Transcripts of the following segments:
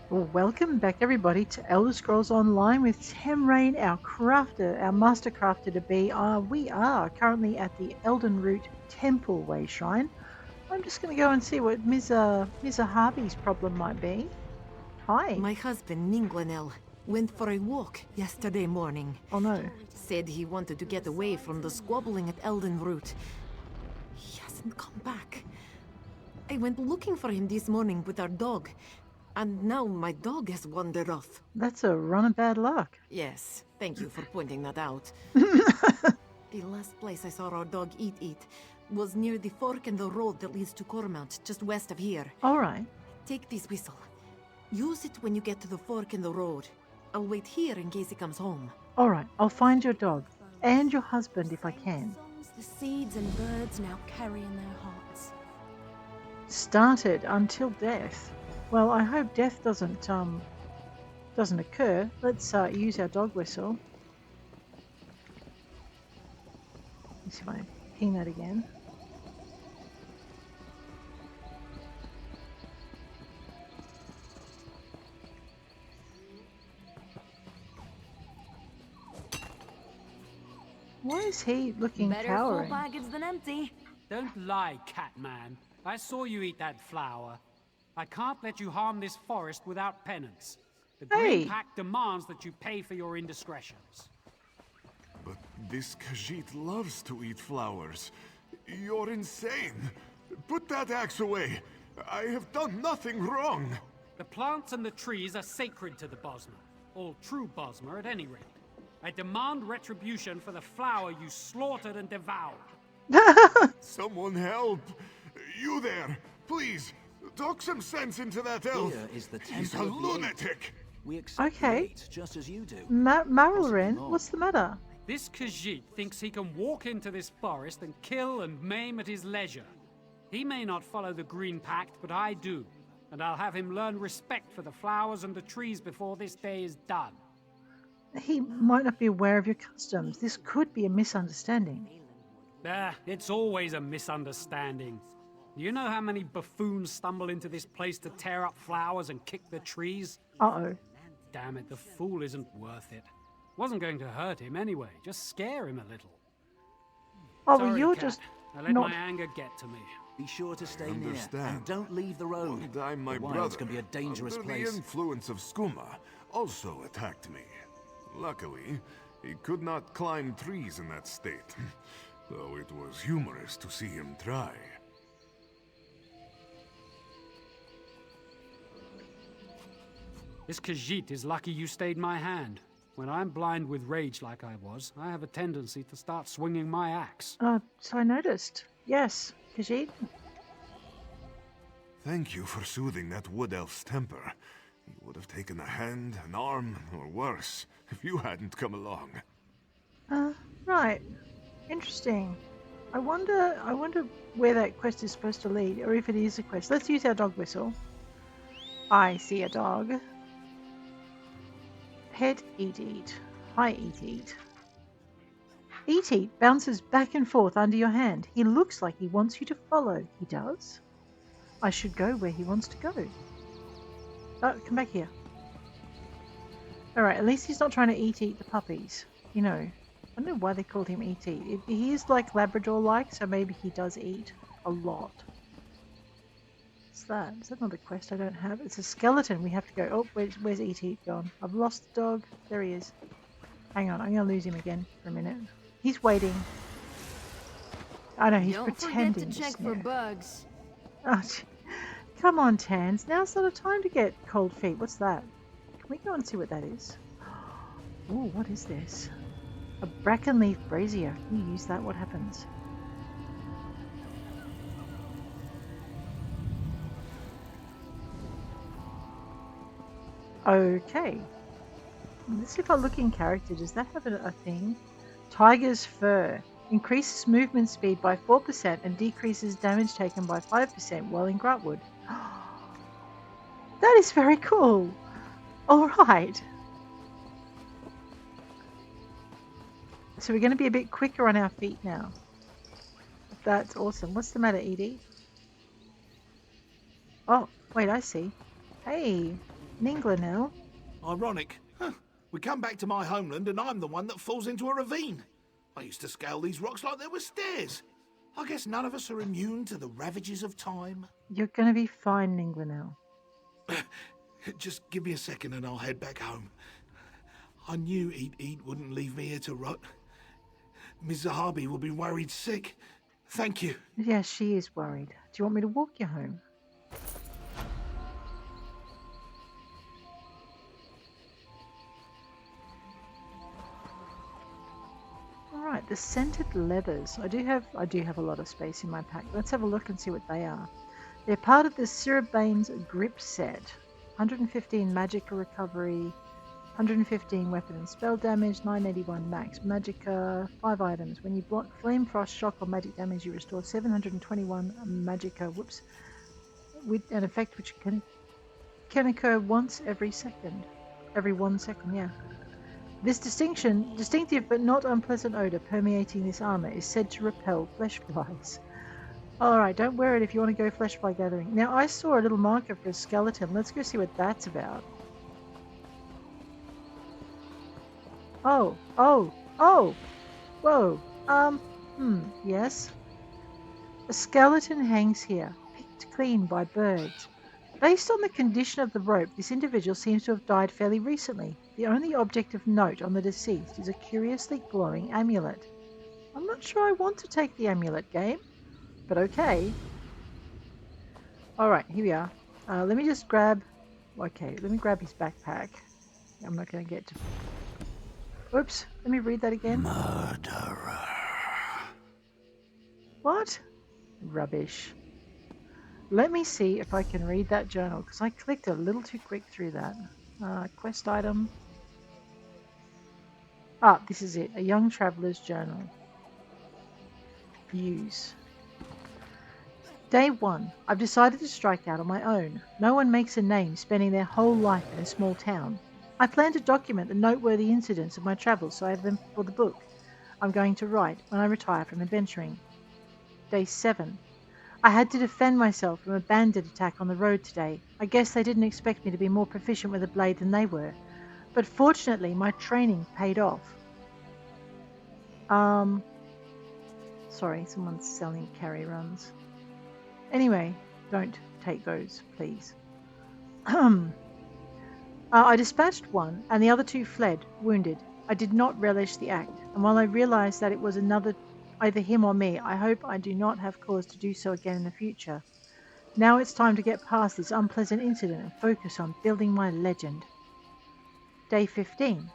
Well, welcome back everybody to Elder Scrolls Online with Tamrain, our crafter, our master crafter to be. We are currently at the Elden Root Temple Wayshrine. I'm just going to go and see what Ms. Harvey's problem might be. Hi. My husband, Ninglanel, went for a walk yesterday morning. Oh no. Said he wanted to get away from the squabbling at Elden Root. He hasn't come back. I went looking for him this morning with our dog, and now my dog has wandered off. That's a run of bad luck. Yes, thank you for pointing that out. The last place I saw our dog eat was near the fork in the road that leads to Cormount, just west of here. All right. Take this whistle. Use it when you get to the fork in the road. I'll wait here in case he comes home. All right. I'll find your dog and your husband if I can. The seeds and birds now carry in their hearts. Started until death. Well, I hope death doesn't occur. Let's use our dog whistle. Let's see if I ping that again. Why is he looking Better cowering? full pockets than empty. Don't lie, Catman. I saw you eat that flower. I can't let you harm this forest without penance. The Hey. Green Pact demands that you pay for your indiscretions. But this Khajiit loves to eat flowers. You're insane. Put that axe away. I have done nothing wrong. The plants and the trees are sacred to the Bosmer. All true Bosmer, at any rate. I demand retribution for the flower you slaughtered and devoured. Someone help. You there. Please, talk some sense into that elf. Here is the He's a temple of the lunatic. We accept the Okay. weight, just as you do. Marilyn, not. what's the matter? This Khajiit thinks he can walk into this forest and kill and maim at his leisure. He may not follow the Green Pact, but I do. And I'll have him learn respect for the flowers and the trees before this day is done. He might not be aware of your customs. This could be a misunderstanding. It's always a misunderstanding. Do you know how many buffoons stumble into this place to tear up flowers and kick the trees? Uh-oh. Damn it, the fool isn't worth it. Wasn't going to hurt him anyway, just scare him a little. Oh, Sorry, well, you're Cat. just I let not... my anger get to me. Be sure to stay near Understand. and don't leave the road. One time my the wilds brother, can be a dangerous under place. the influence of skooma, also attacked me. Luckily, he could not climb trees in that state, though it was humorous to see him try. This Khajiit is lucky you stayed my hand. When I'm blind with rage like I was, I have a tendency to start swinging my axe. So I noticed. Yes, Khajiit. Thank you for soothing that wood elf's temper. He would have taken a hand, an arm, or worse, if you hadn't come along. Right. Interesting. I wonder where that quest is supposed to lead, or if it is a quest. Let's use our dog whistle. I see a dog. Pet Eat. Hi, Eat. Eat bounces back and forth under your hand. He looks like he wants you to follow. He does. I should go where he wants to go. Oh, come back here. Alright, at least he's not trying to eat the puppies. You know, I don't know why they called him Eat. He is like Labrador-like, so maybe he does eat a lot. What's that? Is that not a quest I don't have? It's a skeleton. We have to go. Oh, where's Eat gone? I've lost the dog. There he is. Hang on, I'm going to lose him again for a minute. He's waiting. I know, he's Don't pretending forget to check for snare. bugs. Oh, come on, Tans. Now's not a time to get cold feet. What's that? Can we go and see what that is? Oh, what is this? A Brackenleaf brazier. Can you use that? What happens? Okay. Let's see if our looking character, does that have a thing? Tiger's fur. Increases movement speed by 4% and decreases damage taken by 5% while in Grahtwood. That is very cool. Alright. So we're going to be a bit quicker on our feet now. That's awesome. What's the matter, Edie? Oh, wait, I see. Hey, Ninglinel? Ironic. Huh. We come back to my homeland and I'm the one that falls into a ravine. I used to scale these rocks like they were stairs. I guess none of us are immune to the ravages of time. You're going to be fine, Ninglinel. Just give me a second and I'll head back home. I knew Eat wouldn't leave me here to rot. Miss Zahabi will be worried sick. Thank you. Yes, she is worried. Do you want me to walk you home? Alright, the scented leathers. I do have a lot of space in my pack. Let's have a look and see what they are. They're part of the Sirabane's grip set. 115 magicka recovery, 115 weapon and spell damage, 981 max magicka, 5 items. When you block flame, frost, shock or magic damage, you restore 721 magicka, with an effect which can occur once every second. Every 1 second, yeah. This distinctive but not unpleasant odor permeating this armor is said to repel flesh flies. Alright, don't wear it if you want to go flesh fly gathering. Now, I saw a little marker for a skeleton. Let's go see what that's about. Oh, whoa, yes. A skeleton hangs here, picked clean by birds. Based on the condition of the rope, this individual seems to have died fairly recently. The only object of note on the deceased is a curiously glowing amulet. I'm not sure I want to take the amulet, game, but okay. Alright, here we are. Let me just grab... Okay, let me grab his backpack. I'm not going to get to... Oops, let me read that again. Murderer. What? Rubbish. Let me see if I can read that journal, because I clicked a little too quick through that. Quest item. Ah, this is it. A young traveller's journal. Use. Day 1. I've decided to strike out on my own. No one makes a name spending their whole life in a small town. I plan to document the noteworthy incidents of my travels so I have them for the book I'm going to write when I retire from adventuring. Day 7. I had to defend myself from a bandit attack on the road today. I guess they didn't expect me to be more proficient with a blade than they were. But fortunately, my training paid off. Sorry, someone's selling carry runs. Anyway, don't take those, please. I dispatched one, and the other 2 fled, wounded. I did not relish the act, and while I realized that it was either him or me, I hope I do not have cause to do so again in the future. Now it's time to get past this unpleasant incident and focus on building my legend. Day 15.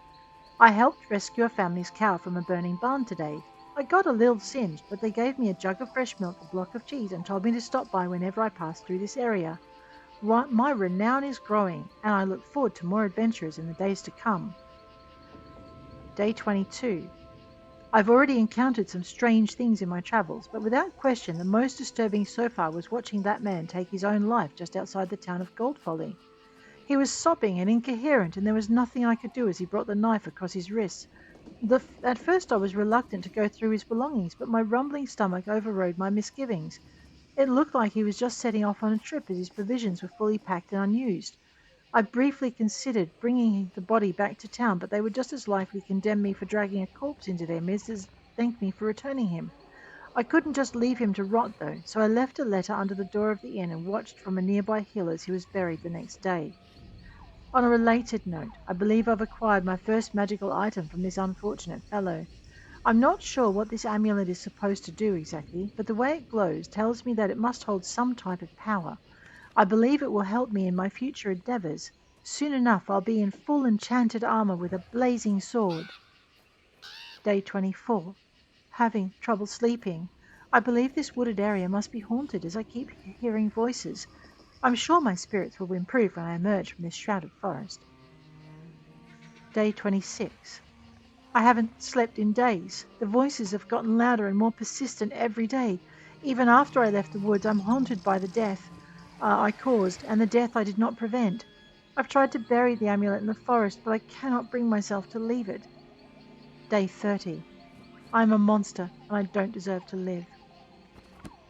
I helped rescue a family's cow from a burning barn today. I got a little singed, but they gave me a jug of fresh milk, a block of cheese, and told me to stop by whenever I passed through this area. My renown is growing, and I look forward to more adventures in the days to come. Day 22. I've already encountered some strange things in my travels, but without question the most disturbing so far was watching that man take his own life just outside the town of Goldfolly. He was sobbing and incoherent, and there was nothing I could do as he brought the knife across his wrists. At first I was reluctant to go through his belongings, but my rumbling stomach overrode my misgivings. It looked like he was just setting off on a trip as his provisions were fully packed and unused. I briefly considered bringing the body back to town, but they would just as likely condemn me for dragging a corpse into their midst as thank me for returning him. I couldn't just leave him to rot, though, so I left a letter under the door of the inn and watched from a nearby hill as he was buried the next day. On a related note, I believe I've acquired my first magical item from this unfortunate fellow. I'm not sure what this amulet is supposed to do exactly, but the way it glows tells me that it must hold some type of power. I believe it will help me in my future endeavours. Soon enough I'll be in full enchanted armour with a blazing sword. Day 24. Having trouble sleeping. I believe this wooded area must be haunted as I keep hearing voices. I'm sure my spirits will improve when I emerge from this shrouded forest. Day 26. I haven't slept in days. The voices have gotten louder and more persistent every day. Even after I left the woods, I'm haunted by the death I caused and the death I did not prevent. I've tried to bury the amulet in the forest, but I cannot bring myself to leave it. Day 30. I'm a monster, and I don't deserve to live.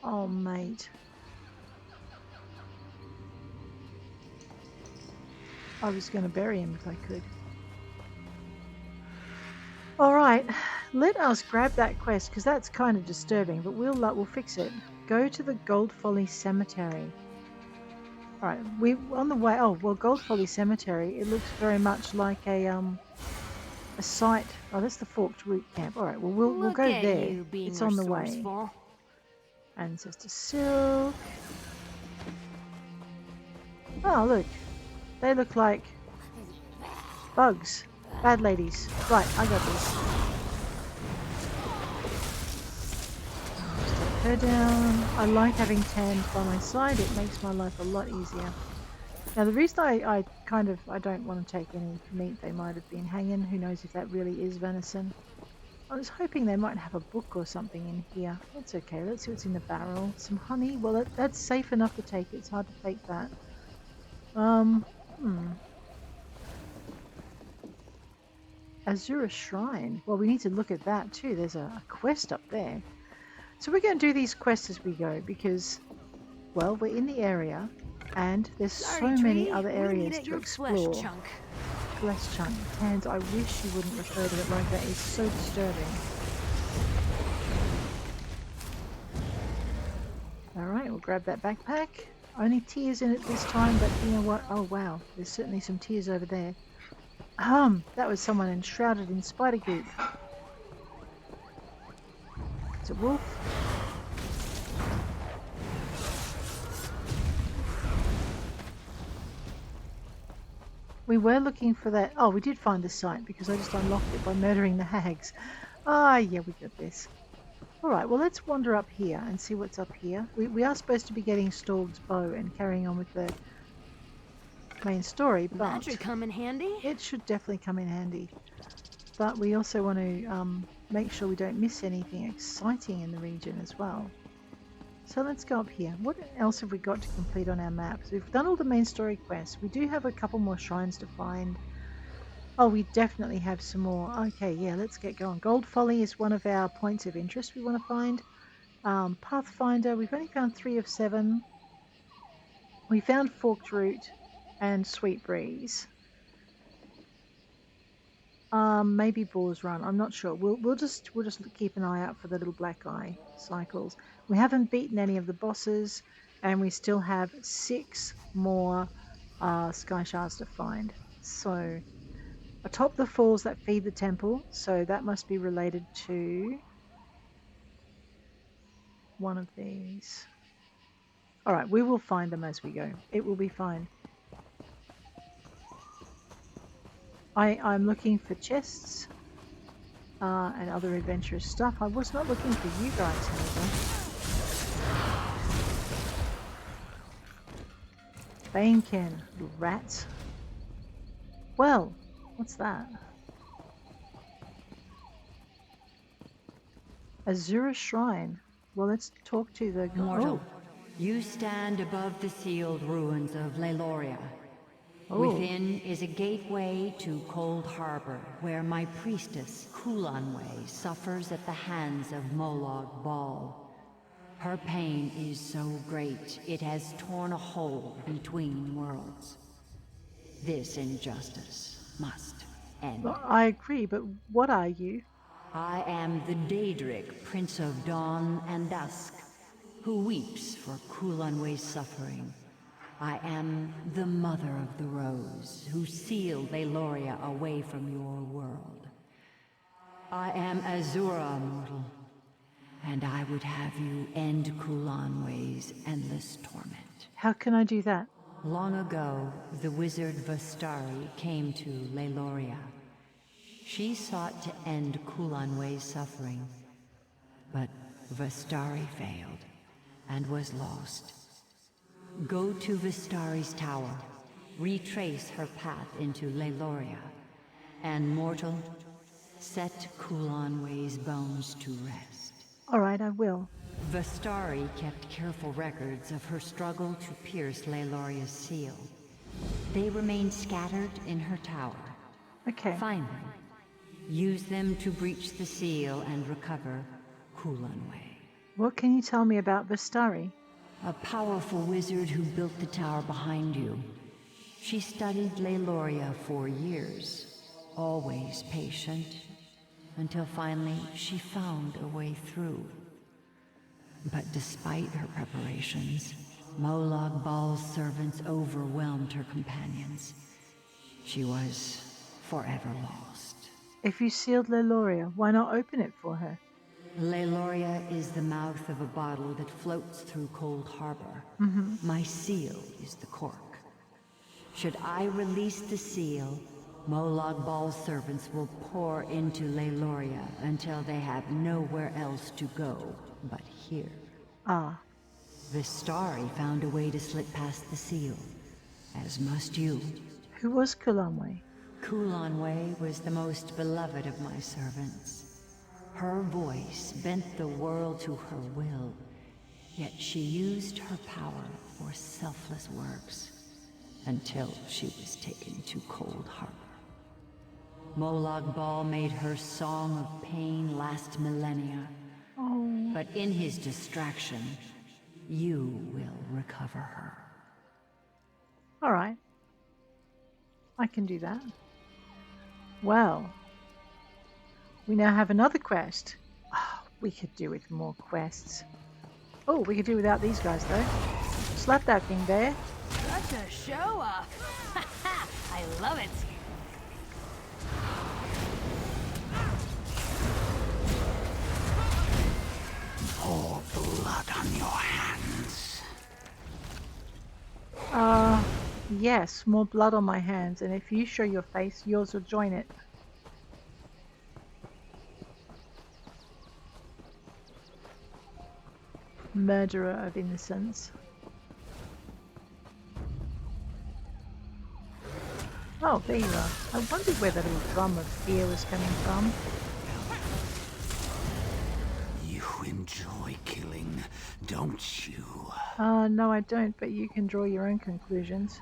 Oh, mate. I was going to bury him if I could. All right, let us grab that quest because that's kind of disturbing, but we'll fix it. Go to the Gold Folly Cemetery. All right, we on the way. Oh well, Gold Folly Cemetery. It looks very much like a site. Oh, that's the Forked Root Camp. All right, well we'll go Look at there. you being It's on the way. resourceful. Ancestor Silk. Oh look, they look like bugs. Bad ladies. Right, I got this. Stick her down. I like having Tan by my side. It makes my life a lot easier. Now the reason I don't want to take any meat they might have been hanging. Who knows if that really is venison. I was hoping they might have a book or something in here. That's okay. Let's see what's in the barrel. Some honey. Well, that's safe enough to take. It's hard to take that. Azura Shrine. Well, we need to look at that too. There's a quest up there. So we're going to do these quests as we go because, well, we're in the area and there's so many other areas to explore. Flesh chunk. Hands, I wish you wouldn't refer to it like that. It's so disturbing. Alright, we'll grab that backpack. Only tears in it this time, but you know what? Oh wow, there's certainly some tears over there. That was someone enshrouded in spider goop. It's a wolf. We were looking for that. Oh, we did find the site because I just unlocked it by murdering the hags. Ah, yeah, we got this. Alright, well let's wander up here and see what's up here. We are supposed to be getting Storg's bow and carrying on with the main story, but That should come in handy. it should definitely come in handy. But we also want to make sure we don't miss anything exciting in the region as well. So let's go up here. What else have we got to complete on our maps? We've done all the main story quests. We do have a couple more shrines to find. Oh, we definitely have some more. Okay, yeah, let's get going. Gold Folly is one of our points of interest we want to find. Pathfinder, we've only found 3 of 7. We found Forked Root and Sweet Breeze. Maybe Boar's Run. I'm not sure. We'll just keep an eye out for the little black eye cycles. We haven't beaten any of the bosses, and we still have 6 more Skyshards to find. So atop the falls that feed the temple, so that must be related to one of these. Alright, we will find them as we go. It will be fine. I'm looking for chests and other adventurous stuff. I was not looking for you guys, however. Banekin, little rats. Well, what's that? Azura Shrine. Well, let's talk to the... Mortal, you stand above the sealed ruins of Laeloria. Oh. Within is a gateway to Cold Harbor, where my priestess, Culanwe, suffers at the hands of Molag Bal. Her pain is so great, it has torn a hole between worlds. This injustice must end. Well, I agree, but what are you? I am the Daedric, Prince of Dawn and Dusk, who weeps for Culanwe's suffering. I am the Mother of the Rose, who sealed Laeloria away from your world. I am Azura, mortal, and I would have you end Culanwe's endless torment. How can I do that? Long ago, the wizard Vastari came to Laeloria. She sought to end Culanwe's suffering, but Vastari failed and was lost. Go to Vistari's tower, retrace her path into Laeloria, and mortal, set Culanwe's bones to rest. Alright, I will. Vastari kept careful records of her struggle to pierce Laeloria's seal. They remain scattered in her tower. Okay. Find them. Use them to breach the seal and recover Culanwe. What can you tell me about Vistari? A powerful wizard who built the tower behind you. She studied Laeloria for years, always patient, until finally she found a way through. But despite her preparations, Molag Bal's servants overwhelmed her companions. She was forever lost. If you sealed Laeloria, why not open it for her? Laeloria is the mouth of a bottle that floats through Cold Harbor. My seal is the cork. Should I release the seal, Molag Bal's servants will pour into Laeloria until they have nowhere else to go but here. Ah. Vistari found a way to slip past the seal, as must you. Who was Culanwe? Culanwe was the most beloved of my servants. Her voice bent the world to her will, yet she used her power for selfless works until she was taken to Cold Harbor. Molag Bal made her song of pain last millennia, but in his distraction, you will recover her. All right. I can do that. Well, we now have another quest. Oh, we could do with more quests. Oh, we could do without these guys, though. Slap that thing there. Such a show-off. I love it. More blood on your hands. Yes, more blood on my hands, and if you show your face, yours will join it. Murderer of innocents. Oh, there you are. I wondered where that little drum of fear was coming from. You enjoy killing, don't you? No I don't, but you can draw your own conclusions.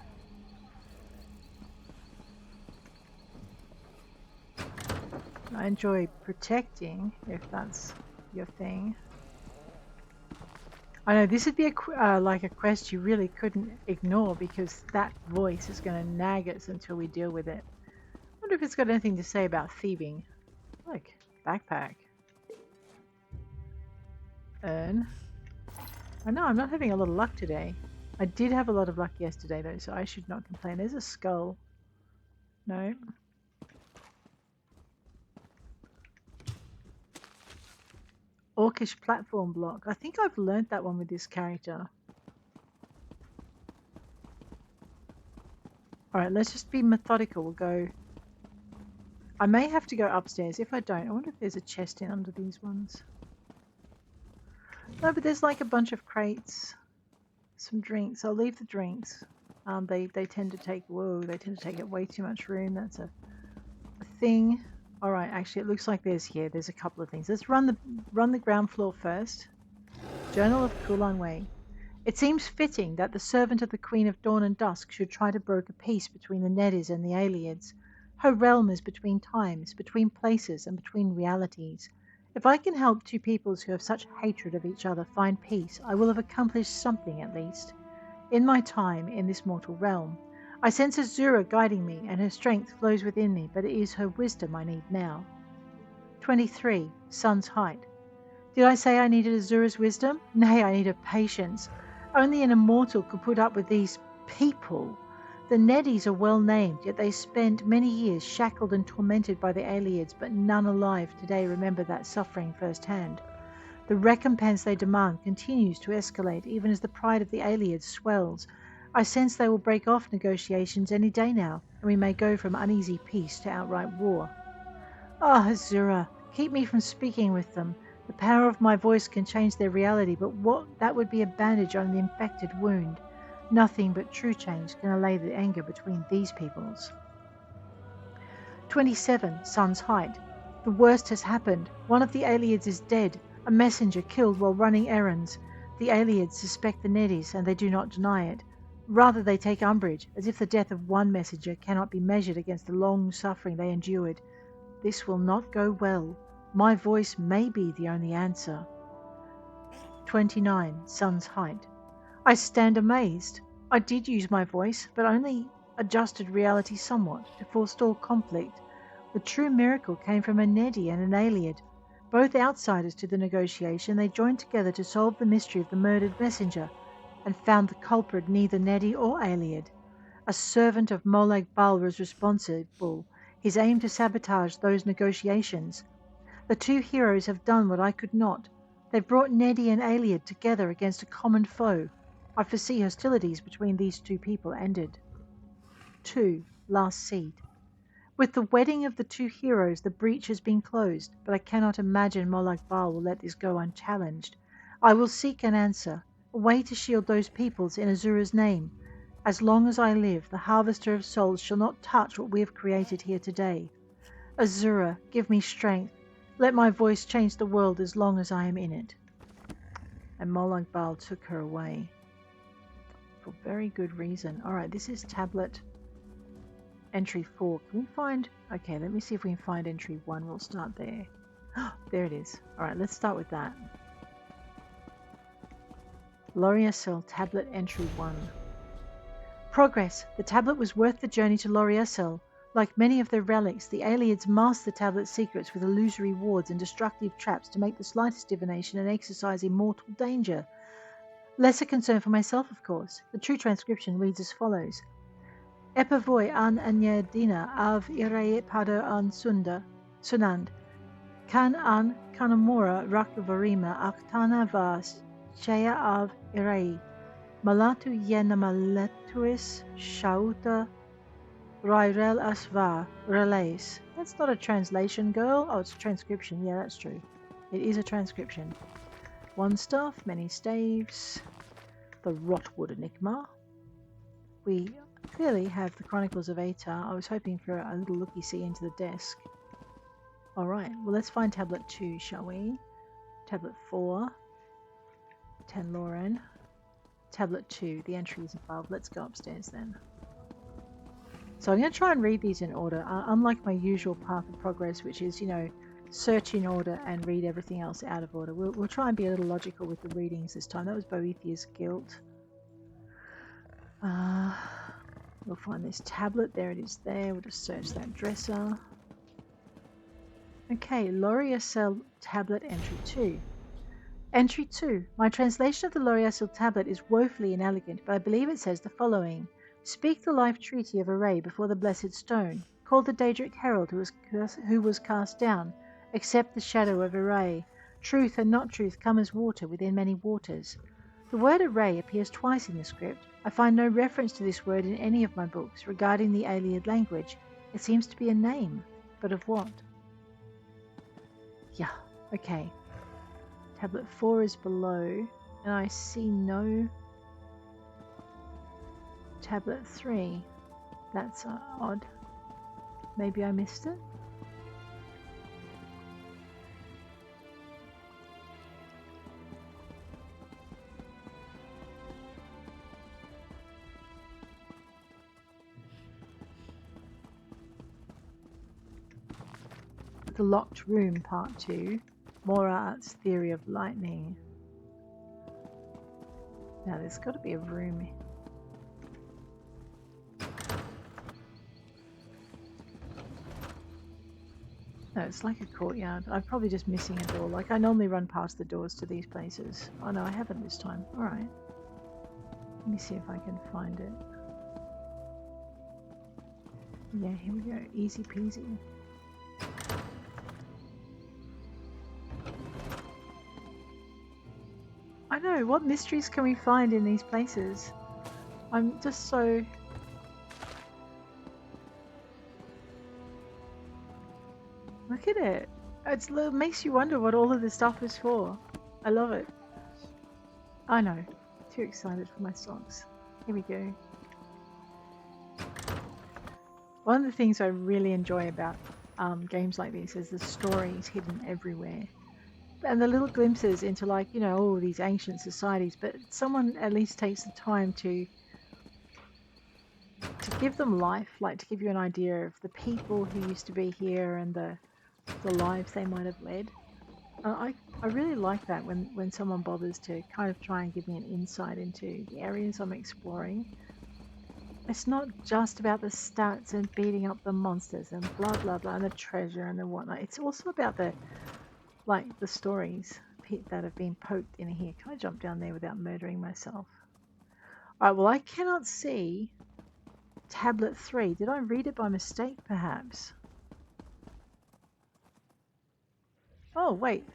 I enjoy protecting, if that's your thing. I know this would be like a quest you really couldn't ignore because that voice is going to nag us until we deal with it. I wonder if it's got anything to say about thieving. Look, backpack. Urn. I know I'm not having a lot of luck today. I did have a lot of luck yesterday though, so I should not complain. There's a skull. No. Orcish platform block. I think I've learnt that one with this character. Alright, let's just be methodical. We'll go... I may have to go upstairs. If I don't, I wonder if there's a chest in under these ones. No, but there's like a bunch of crates. Some drinks. I'll leave the drinks. They tend to take... Whoa, they tend to take up way too much room. That's a thing. Alright, actually it looks like there's a couple of things. Let's run the ground floor first. Journal of Culanwe. It seems fitting that the servant of the Queen of Dawn and Dusk should try to broker peace between the Neddies and the Ayleids. Her realm is between times, between places, and between realities. If I can help two peoples who have such hatred of each other find peace, I will have accomplished something at least. In my time in this mortal realm, I sense Azura guiding me, and her strength flows within me, but it is her wisdom I need now. 23. Sun's height. Did I say I needed Azura's wisdom? Nay, I needed patience. Only an immortal could put up with these people. The Neddies are well named, yet they spent many years shackled and tormented by the Ayleids, but none alive today remember that suffering firsthand. The recompense they demand continues to escalate, even as the pride of the Ayleids swells. I sense they will break off negotiations any day now, and we may go from uneasy peace to outright war. Ah, Azura, keep me from speaking with them. The power of my voice can change their reality, but that would be a bandage on the infected wound. Nothing but true change can allay the anger between these peoples. 27. Sun's height. The worst has happened. One of the Ayleids is dead, a messenger killed while running errands. The Ayleids suspect the Neddies, and they do not deny it. Rather, they take umbrage, as if the death of one messenger cannot be measured against the long suffering they endured. This will not go well. My voice may be the only answer. 29. Sun's height. I stand amazed. I did use my voice, but only adjusted reality somewhat to forestall conflict. The true miracle came from a Nedi and an Ayleid. Both outsiders to the negotiation, they joined together to solve the mystery of the murdered messenger, and found the culprit neither Nedi or Ayleid. A servant of Molag Bal was responsible, his aim to sabotage those negotiations. The two heroes have done what I could not. They've brought Nedi and Ayleid together against a common foe. I foresee hostilities between these two people ended. 2. Last Seed. With the wedding of the two heroes, the breach has been closed, but I cannot imagine Molag Bal will let this go unchallenged. I will seek an answer, a way to shield those peoples in Azura's name. As long as I live, the Harvester of Souls shall not touch what we have created here today. Azura, give me strength. Let my voice change the world as long as I am in it. And Molag Bal took her away. For very good reason. Alright, this is tablet entry 4. Can we find... Okay, let me see if we can find entry 1. We'll start there. There it is. Alright, let's start with that. Loriasel tablet entry 1. Progress. The tablet was worth the journey to Loriasel. Like many of their relics, the Ayleids masked the tablet's secrets with illusory wards and destructive traps to make the slightest divination and exercise immortal danger. Lesser concern for myself, of course. The true transcription reads as follows. Epavoy an anyadina av irei pado an sunand. Kan an kanamura rakavarima aktana vas chaya av irei. Malatu yenamaletuis shauta Ryrel asva relays. That's not a translation, girl. Oh, it's a transcription. Yeah, that's true. It is a transcription. One staff, many staves. The Rotwood Enigma. We clearly have the Chronicles of Ehtelar. I was hoping for a little looky-see into the desk. Alright, well let's find tablet 2, shall we? Tablet 4. Tamrain. Tablet 2, the entry is above. Let's go upstairs then. So I'm going to try and read these in order, unlike my usual path of progress, which is, you know, search in order and read everything else out of order. We'll try and be a little logical with the readings this time. That was Boethiah's Guilt. We'll find this tablet. There it is there. We'll just search that dresser. Okay, Loriasel tablet entry 2. Entry 2. My translation of the Loriasel tablet is woefully inelegant, but I believe it says the following. Speak the life treaty of Array before the blessed stone. Call the Daedric herald who was cast down. Accept the shadow of Array. Truth and not truth come as water within many waters. The word Array appears twice in the script. I find no reference to this word in any of my books regarding the Ayleid language. It seems to be a name, but of what? Yeah, okay. Tablet 4 is below, and I see no... Tablet 3. That's odd. Maybe I missed it? The Locked Room, Part 2. Morart's Theory of Lightning. Now there's got to be a room. No, it's like a courtyard. I'm probably just missing a door. Like, I normally run past the doors to these places. Oh no, I haven't this time. Alright. Let me see if I can find it. Yeah, here we go. Easy peasy. I know, what mysteries can we find in these places? I'm just so... Look at it. It makes you wonder what all of this stuff is for. I love it. I know. Too excited for my socks. Here we go. One of the things I really enjoy about games like this is the stories hidden everywhere. And the little glimpses into, like, you know, all these ancient societies, but someone at least takes the time to give them life, like to give you an idea of the people who used to be here and the lives they might have led. I really like that when someone bothers to kind of try and give me an insight into the areas I'm exploring. It's not just about the stats and beating up the monsters and blah blah blah and the treasure and the whatnot. It's also about the stories that have been poked in here. Can I jump down there without murdering myself? Alright, well I cannot see tablet 3. Did I read it by mistake perhaps? Oh wait.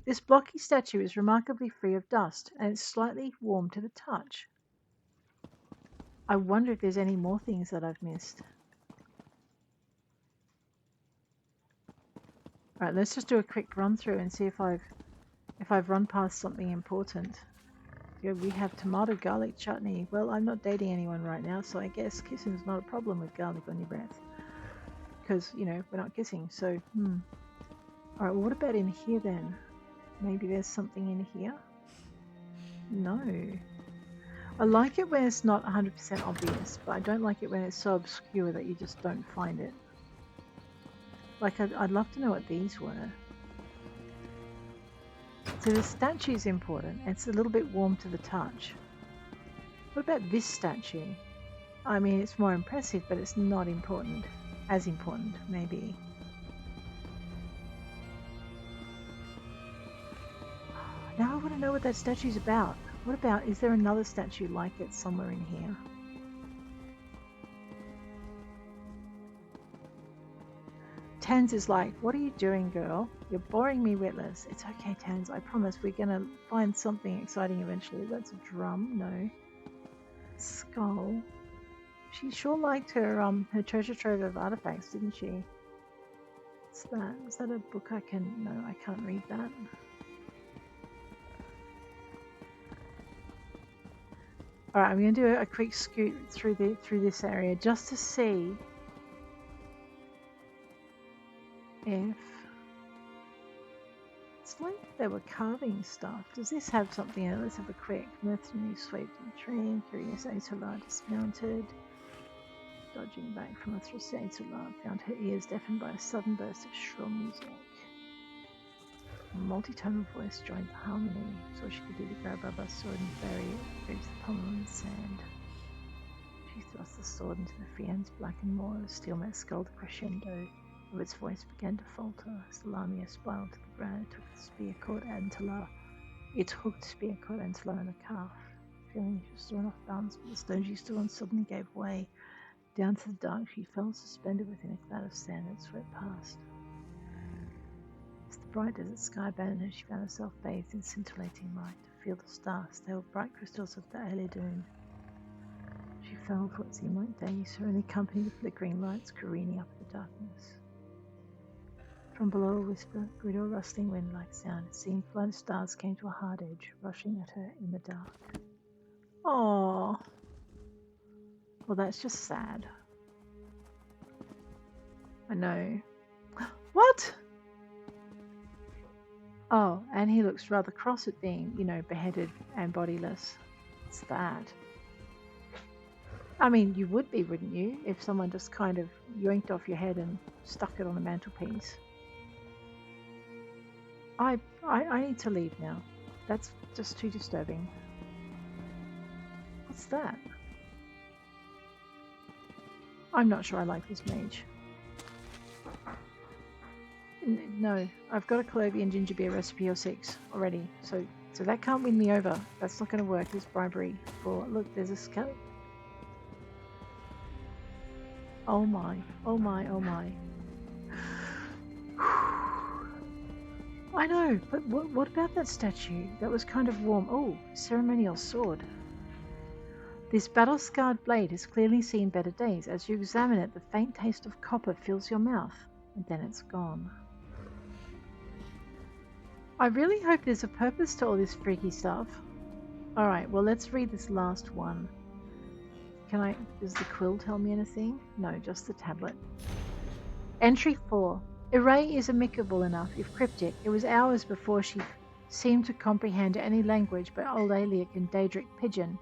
This blocky statue is remarkably free of dust and it's slightly warm to the touch. I wonder if there's any more things that I've missed. Alright, let's just do a quick run through and see if I've run past something important. Yeah, we have tomato garlic chutney. Well, I'm not dating anyone right now, so I guess kissing's not a problem with garlic on your breath. Because, you know, we're not kissing, so, Alright, well what about in here then? Maybe there's something in here? No. I like it when it's not 100% obvious, but I don't like it when it's so obscure that you just don't find it. Like, I'd love to know what these were. So the statue's important. It's a little bit warm to the touch. What about this statue? I mean, it's more impressive, but it's not important. As important, maybe. Now I want to know what that statue's about. What about, is there another statue like it somewhere in here? Tans is like, what are you doing, girl? You're boring me witless. It's okay, Tans. I promise we're going to find something exciting eventually. That's a drum. No. Skull. She sure liked her treasure trove of artifacts, didn't she? What's that? Is that a book I can... No, I can't read that. Alright, I'm going to do a quick scoot through this area just to see if... It's like they were carving stuff. Does this have something in it? Let's have a quick. Mercenary swiped in train. Curious Ehtelar dismounted. Dodging back from a thrust, Ehtelar found her ears deafened by a sudden burst of shrill music. A multi-tonal voice joined the harmony, so she could either grab rubber sword and bury it, graze the pommel in the sand. She thrust the sword into the fiend's blackened maw. The steel met skull the crescendo of its voice began to falter as the Lamia spiraled to the ground. It took the spear caught Ehtelar. It hooked spear caught Ehtelar in the calf. Feeling she was thrown off balance, but the stone she stood on suddenly gave way. Down to the dark, she fell suspended within a cloud of sand that swept past. As the bright desert sky abandoned her, she found herself bathed in scintillating light. To feel the stars, they were bright crystals of the Elden. She fell for what seemed like days, her only company the flickering lights careening up in the darkness. From below a whisper grew to a rustling wind-like sound. Seeing flooded stars came to a hard edge, rushing at her in the dark. Aww. Well, that's just sad. I know. What? Oh, and he looks rather cross at being, you know, beheaded and bodiless. What's that? I mean, you would be, wouldn't you? If someone just kind of yoinked off your head and stuck it on a mantelpiece. I need to leave now. That's just too disturbing. What's that? I'm not sure I like this mage. No, I've got a Colovian ginger beer recipe or 6 already, so that can't win me over. That's not going to work. It's bribery. For look, there's a scout. Oh my! Oh my! Oh my! I know, but what about that statue? That was kind of warm. Oh, ceremonial sword. This battle-scarred blade has clearly seen better days. As you examine it, the faint taste of copper fills your mouth, and then it's gone. I really hope there's a purpose to all this freaky stuff. Alright, well let's read this last one. Does the quill tell me anything? No, just the tablet. Entry 4. Array is amicable enough, if cryptic. It was hours before she seemed to comprehend any language but Old Aelic and Daedric Pidgin.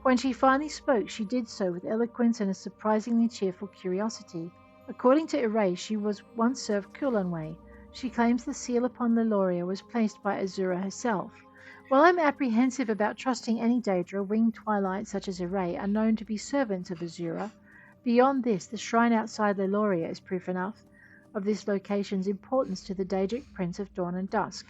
When she finally spoke, she did so with eloquence and a surprisingly cheerful curiosity. According to Array, she was once served Culanwe. She claims the seal upon Laeloria was placed by Azura herself. While I'm apprehensive about trusting any Daedra, winged twilight such as Array are known to be servants of Azura. Beyond this, the shrine outside Laeloria is proof enough of this location's importance to the Daedric Prince of Dawn and Dusk.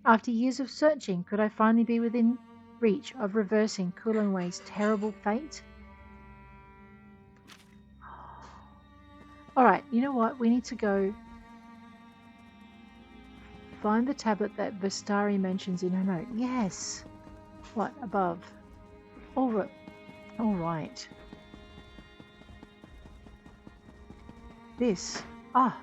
After years of searching, could I finally be within reach of reversing Culanwe's terrible fate? Alright, you know what? We need to go find the tablet that Vistari mentions in her note. Yes! What? Above. Alright. This. Ah!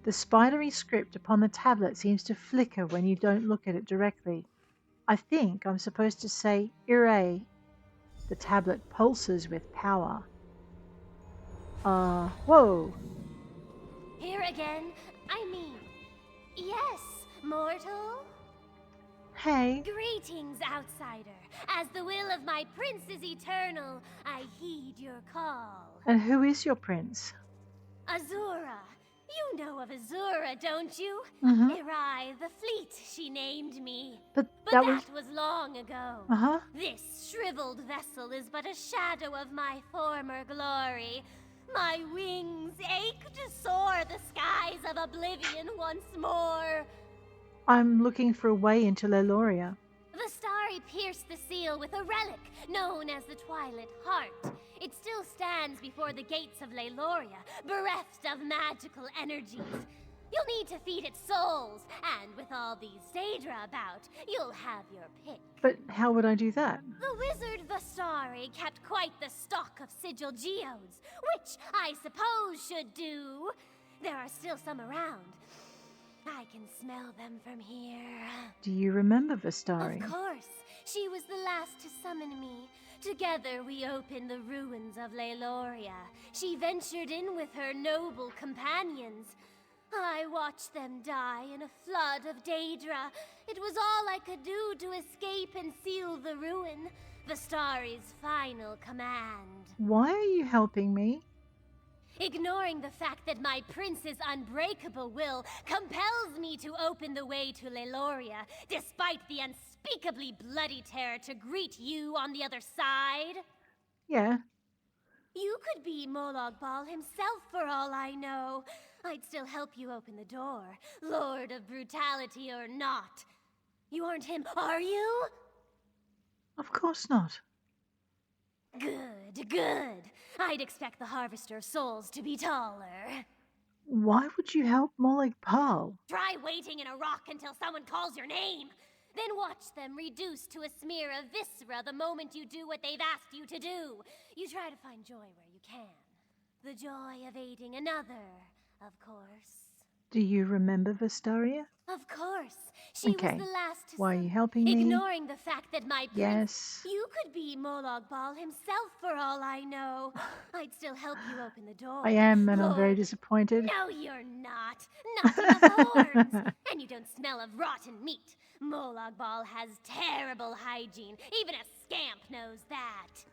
The spidery script upon the tablet seems to flicker when you don't look at it directly. I think I'm supposed to say Ire. The tablet pulses with power. Whoa! Here again, I mean, yes, mortal? Hey. Greetings, outsider. As the will of my prince is eternal, I heed your call. And who is your prince? Azura. You know of Azura, don't you? Mm-hmm. Irai, the fleet, she named me. But that was long ago. Uh-huh. This shriveled vessel is but a shadow of my former glory. My wings ache to soar the skies of oblivion once more. I'm looking for a way into Laeloria. Vistari pierced the seal with a relic known as the Twilight Heart. It still stands before the gates of Laeloria, bereft of magical energies. You'll need to feed it souls, and with all these Daedra about, you'll have your pick. But how would I do that? The wizard Vistari kept quite the stock of sigil geodes, which I suppose should do. There are still some around. I can smell them from here. Do you remember Vistari? Of course. She was the last to summon me. Together we opened the ruins of Laeloria. She ventured in with her noble companions. I watched them die in a flood of Daedra. It was all I could do to escape and seal the ruin. Vistari's final command. Why are you helping me? Ignoring the fact that my prince's unbreakable will compels me to open the way to Laeloria, despite the unspeakably bloody terror to greet you on the other side. Yeah. You could be Molag Bal himself for all I know. I'd still help you open the door, Lord of Brutality or not. You aren't him, are you? Of course not. Good, good. I'd expect the Harvester of Souls to be taller. Why would you help Molag Bal? Try waiting in a rock until someone calls your name. Then watch them reduced to a smear of viscera the moment you do what they've asked you to do. You try to find joy where you can. The joy of aiding another, of course. Do you remember Vistaria? Of course. She was the last to Why are you helping me? Ignoring the fact that my prince... Yes. You could be Molag Bal himself for all I know. I'd still help you open the door. I am, and I'm Lord. very disappointed. No, you're not. Not enough horns. And you don't smell of rotten meat. Molag Bal has terrible hygiene. Even a scamp knows that.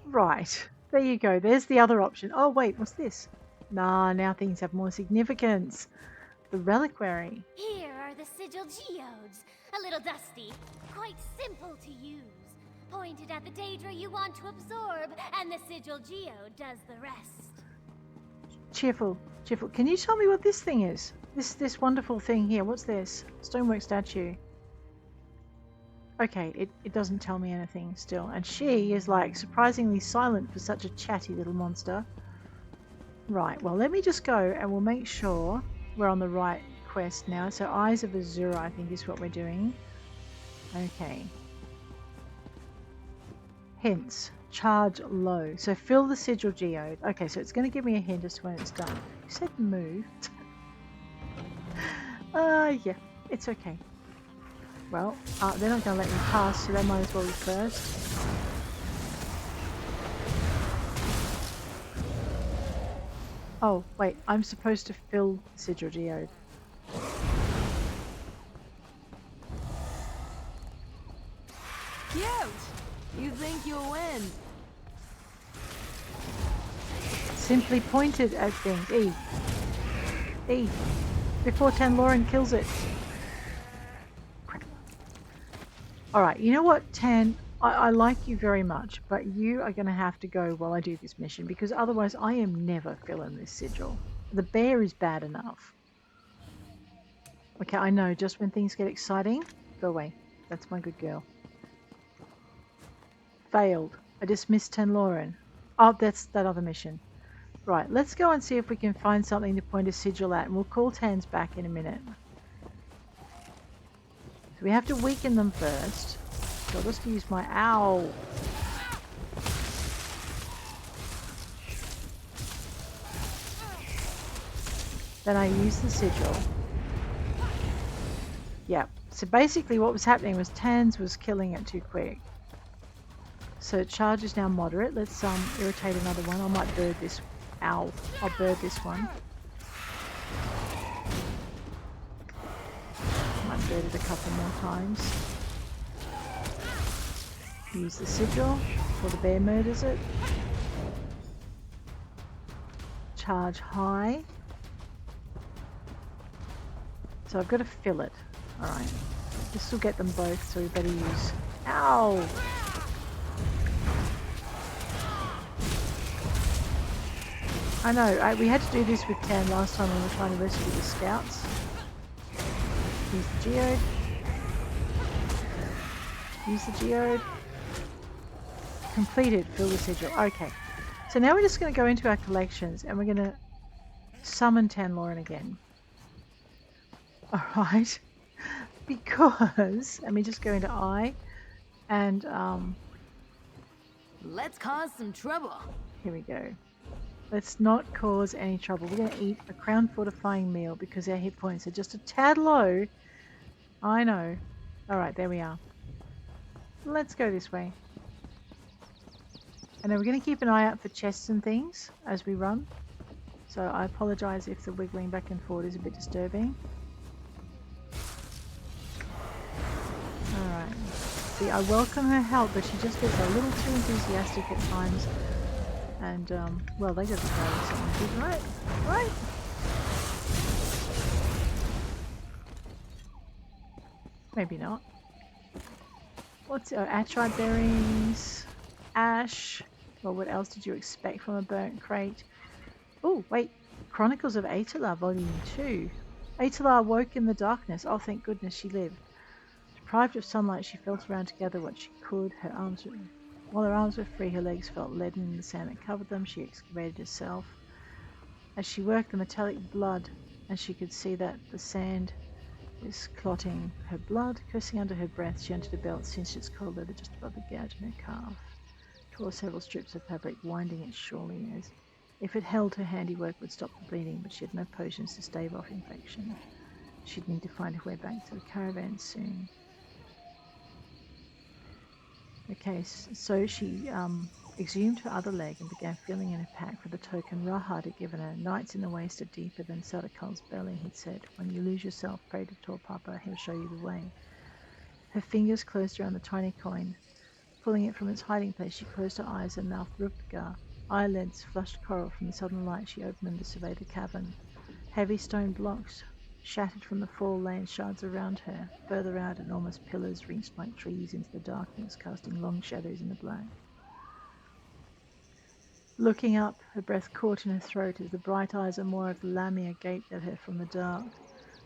Right. There you go. There's the other option. Oh, wait. What's this? Nah, now things have more significance. The reliquary. Here are the sigil geodes. A little dusty. Quite simple to use. Pointed at the Daedra you want to absorb, and the sigil geode does the rest. Cheerful. Cheerful. Can you tell me what this thing is? This wonderful thing here. What's this? Stonework statue. Okay, it doesn't tell me anything still. And she is like surprisingly silent for such a chatty little monster. Right, well let me just go and we'll make sure we're on the right quest now. So Eyes of Azura I think is what we're doing. Okay. Hints. Charge low. So fill the sigil geode. Okay, so it's going to give me a hint as to when it's done. You said move. Yeah, it's okay. Well, they're not going to let me pass, so they might as well be first. Oh, wait, I'm supposed to fill the sigil geode. Cute! You think you'll win? Simply pointed at things. E. E. Before Tanloran kills it. Crap. Alright, you know what, Tan? I like you very much, but you are going to have to go while I do this mission, because otherwise I am never filling this sigil. The bear is bad enough. Okay, I know, just when things get exciting, go away. That's my good girl. Failed. I dismissed Tenlorin. Oh, that's that other mission. Right, let's go and see if we can find something to point a sigil at, and we'll call Tans back in a minute. So we have to weaken them first. So I'll just use my owl. Then I use the sigil. Yeah, so basically what was happening was Tans was killing it too quick. So charge is now moderate. Let's irritate another one. I might bird this owl. I'll bird this one. Might bird it a couple more times. Use the sigil before the bear murders it. Charge high. So I've got to fill it. Alright. This will get them both, so we better use... Ow! I know, we had to do this with Tan last time when we were trying to rescue the scouts. Use the geode. Use the geode. Completed, fill the sigil. Okay. So now we're just going to go into our collections and we're going to summon Tanlorin again. Alright. Because, let me just go into I and Let's cause some trouble. here we go. Let's not cause any trouble. We're going to eat a crown fortifying meal because our hit points are just a tad low. I know. Alright, there we are. Let's go this way. And then we're going to keep an eye out for chests and things as we run. So I apologise if the wiggling back and forward is a bit disturbing. Alright. See, I welcome her help, but she just gets a little too enthusiastic at times. And, well, they got to try something good, right? Right? Maybe not. What's Atride berries? Ash. Well, what else did you expect from a burnt crate? Oh, wait. Chronicles of Ehtelar, Volume 2. Ehtelar woke in the darkness. Oh, thank goodness she lived. Deprived of sunlight, she felt around to gather what she could. While her arms were free, her legs felt leaden in the sand that covered them. She excavated herself. As she worked, the metallic blood, and she could see that the sand was clotting her blood. Cursing under her breath, she entered a belt, cinched its cold leather just above the gouge in her calf. Tore several strips of fabric, winding it surely as if it held her handiwork would stop the bleeding, but she had no potions to stave off infection. She'd need to find her way back to the caravan soon. Okay, so she exhumed her other leg and began feeling in her pack for the token Rahad had given her. Nights in the waste are deeper than Sadakal's belly, he'd said. When you lose yourself, pray to Tor Papa, he'll show you the way. Her fingers closed around the tiny coin. Pulling it from its hiding place, she closed her eyes and mouthed Rupgar. Eyelids flushed coral from the southern light. She opened them to survey the cavern. Heavy stone blocks shattered from the fall lay in shards around her. Further out, enormous pillars reached like trees into the darkness, casting long shadows in the black. Looking up, her breath caught in her throat as the bright eyes of Moor of the Lamia gaped at her from the dark.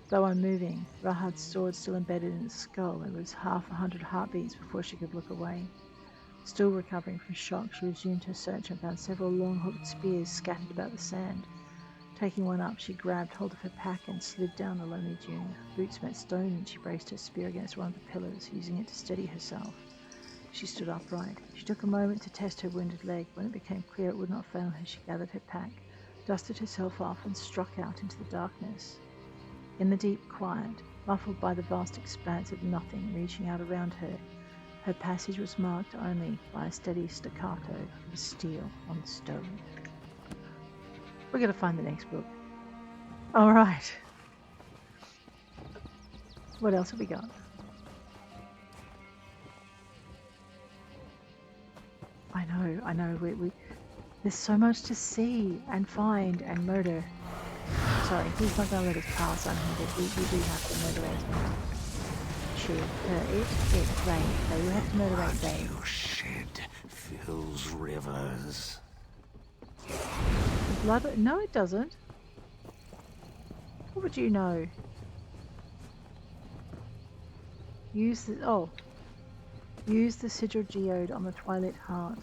Though unmoving, Rahad's sword still embedded in its skull, it was 100 heartbeats before she could look away. Still recovering from shock, she resumed her search and found several long-hooked spears scattered about the sand. Taking one up, she grabbed hold of her pack and slid down the lonely dune. Boots met stone and she braced her spear against one of the pillars, using it to steady herself. She stood upright. She took a moment to test her wounded leg. When it became clear it would not fail her, she gathered her pack, dusted herself off and struck out into the darkness. In the deep quiet, muffled by the vast expanse of nothing reaching out around her, her passage was marked only by a steady staccato of steel on stone. We're going to find the next book. Alright. What else have we got? I know. We there's so much to see and find and murder. Sorry, he's not going to let us pass unhindered. We do have to murder Esmond. she? It, Ray. Okay, we have to murder Ray. Your shed fills rivers. Blood? No, it doesn't. What would you know? Use the sigil geode on the Twilight Heart.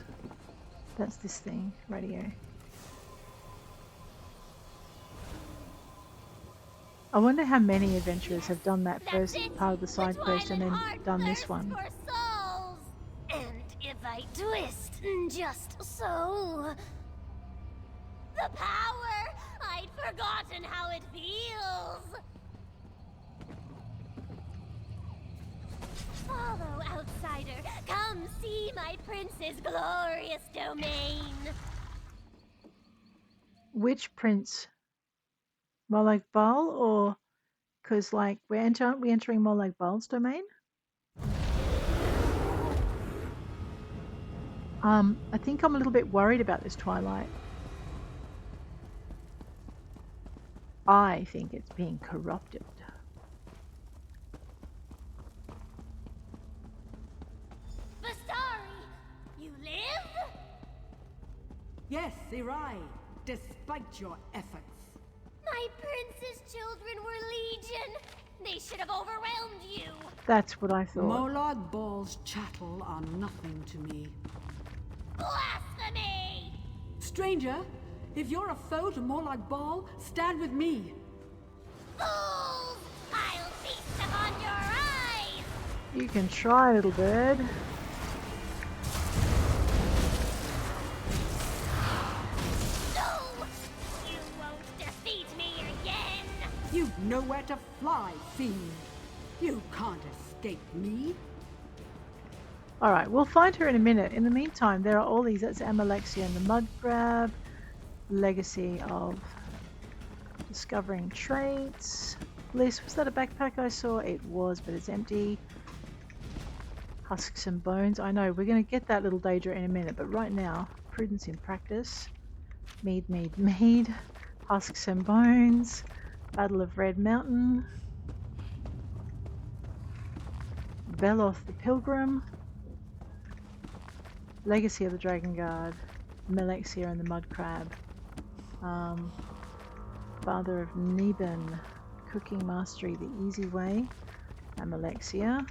That's this thing, radio. I wonder how many adventurers have done that first part of the side quest and then done this one. For souls. And if I twist just so, the power, I'd forgotten how it feels. Follow, outsider. Come see my prince's glorious domain. Which prince? Molag Bal, or because like aren't we entering Molag Bal's domain? I think I'm a little bit worried about this Twilight. I think it's being corrupted. Bastari, you live? Yes, Irai, despite your efforts. My prince's children were legion. They should have overwhelmed you. That's what I thought. Molag Bal's chattel are nothing to me. Blasphemy! Stranger, if you're a foe to Molag Bal, stand with me. Fools! I'll feast upon your eyes! You can try, little bird. No! You won't defeat me again! You've nowhere to fly, fiend. You can't escape me. Alright, we'll find her in a minute. In the meantime, there are all these. That's Amalexia and the Mud Crab. Legacy of discovering traits. Bliss, was that a backpack I saw? It was, but it's empty. Husks and bones. I know, we're going to get that little Daedra in a minute, but right now, prudence in practice. Mead. Husks and bones. Battle of Red Mountain. Beloth the Pilgrim. Legacy of the Dragon Guard. Melexia and the Mud Crab. Father of Neben. Cooking Mastery the Easy Way. Amalexia.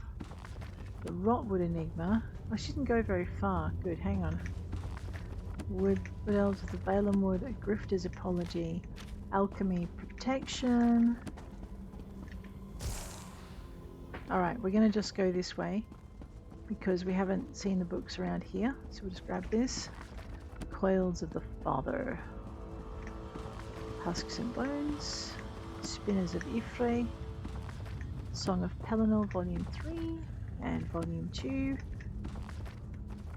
The Rotwood Enigma. Oh, she didn't go very far. Good, hang on. Wood Elves of the Balaam Wood. A Grifter's Apology. Alchemy Protection. Alright, we're going to just go this way because we haven't seen the books around here. So we'll just grab this. Coils of the Father. Husks and Bones. Spinners of Ifre. Song of Pelennor, Volume 3 and Volume 2.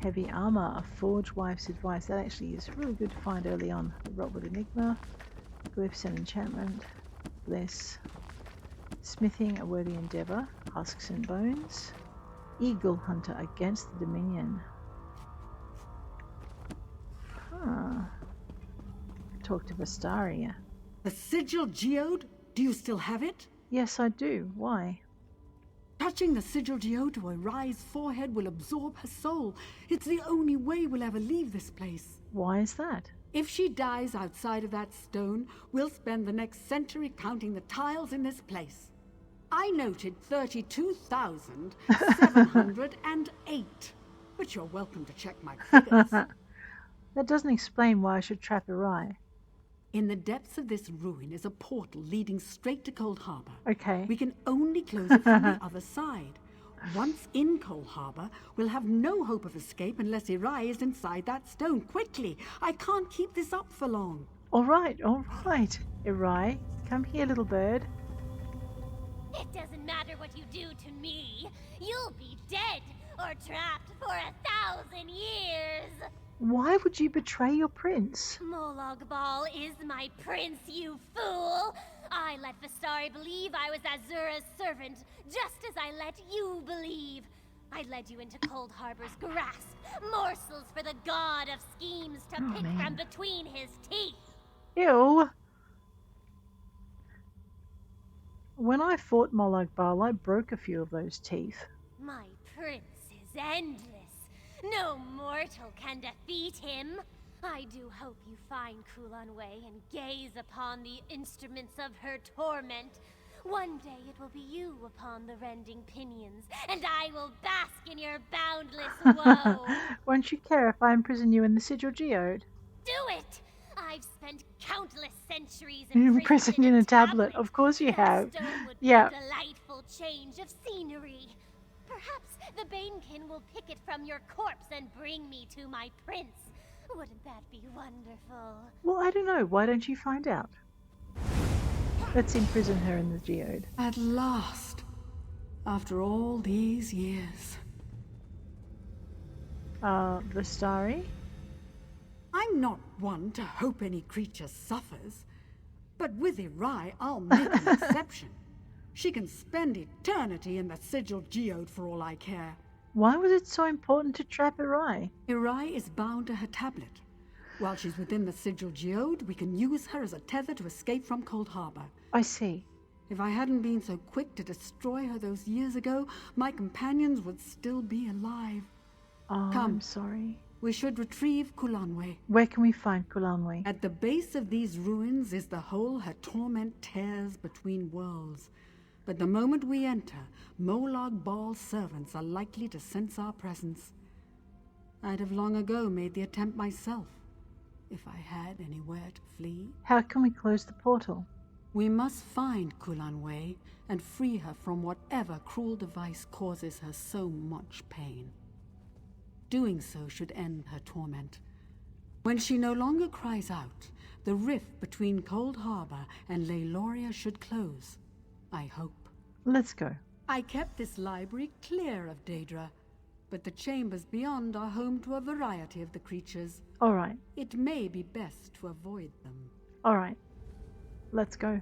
Heavy Armor, A Forge Wife's Advice. That actually is really good to find early on. The Rotwood Enigma. Glyphs and Enchantment. Bless. Smithing, A Worthy Endeavour. Husks and Bones. Eagle Hunter Against the Dominion. Talk to Vastaria. The sigil geode? Do you still have it? Yes, I do. Why? Touching the sigil geode to Irai's forehead will absorb her soul. It's the only way we'll ever leave this place. Why is that? If she dies outside of that stone, we'll spend the next century counting the tiles in this place. I noted 32,708, but you're welcome to check my figures. That doesn't explain why I should trap Irai. In the depths of this ruin is a portal leading straight to Cold Harbor. Okay. We can only close it from the other side. Once in Cold Harbor, we'll have no hope of escape unless Irai is inside that stone. Quickly! I can't keep this up for long. All right. Irai, come here, little bird. It doesn't matter what you do to me. You'll be dead or trapped for 1,000 years. Why would you betray your prince? Molag Bal is my prince, you fool! I let Vistari believe I was Azura's servant, just as I let you believe. I led you into Cold Harbor's grasp, morsels for the god of schemes to pick from between his teeth. Ew. When I fought Molag Bal, I broke a few of those teeth. My prince is endless. No mortal can defeat him. I do hope you find Culanwe and gaze upon the instruments of her torment. One day it will be you upon the rending pinions, and I will bask in your boundless woe. Won't you care if I imprison you in the sigil geode? Do it! I've spent countless centuries Imprisoned in a tablet. Of course you have. Stone would Yeah. be a delightful change of scenery. Perhaps the Banekin will pick it from your corpse and bring me to my prince. Wouldn't that be wonderful? Well, I don't know. Why don't you find out? Let's imprison her in the geode. At last, after all these years. Vistari? I'm not one to hope any creature suffers, but with Irai, I'll make an exception. She can spend eternity in the sigil geode for all I care. Why was it so important to trap Irai? Irai is bound to her tablet. While she's within the sigil geode, we can use her as a tether to escape from Cold Harbor. I see. If I hadn't been so quick to destroy her those years ago, my companions would still be alive. Oh, Come. I'm sorry. We should retrieve Culanwe. Where can we find Culanwe? At the base of these ruins is the hole her torment tears between worlds. But the moment we enter, Molag Bal's servants are likely to sense our presence. I'd have long ago made the attempt myself, if I had anywhere to flee. How can we close the portal? We must find Culanwe and free her from whatever cruel device causes her so much pain. Doing so should end her torment. When she no longer cries out, the rift between Cold Harbor and Laeloria should close. I hope. Let's go. I kept this library clear of Daedra, but the chambers beyond are home to a variety of the creatures. All right. It may be best to avoid them. All right. Let's go.